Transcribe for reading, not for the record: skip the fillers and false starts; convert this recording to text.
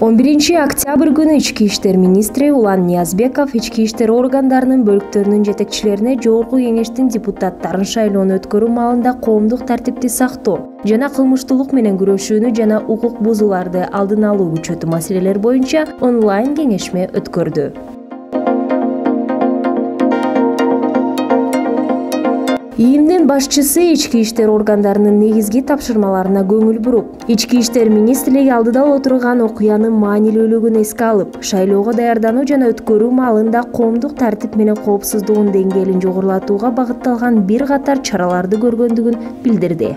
11-октябрь күнү Ички иштер министри Улан Ниязбеков ички иштер органдарынын бөлүктөрүнүн жетекчилерине Жогорку Кеңештин депутаттарын шайлоону өткөрүү маалында коомдук тартипти сактоо жана кылмыштуулук менен күрөшүүнү жана укук бузууларды алдын алуу күчөтүү маселелер боюнча онлайн кеңешме өткөрдү. ИИМдин башчысы ички иштер органдарынын негизги тапшырмаларына көңүл буруп, ички иштер министрлиги алдыда отурган окуянын маанилүүлүгүн эске алып, шайлоого даярдануу жана өткөрүү маалында коомдук тартип менен коопсуздугун деңгээлин жогорулатууга багытталган бир катар чараларды көргөндүгүн билдирди.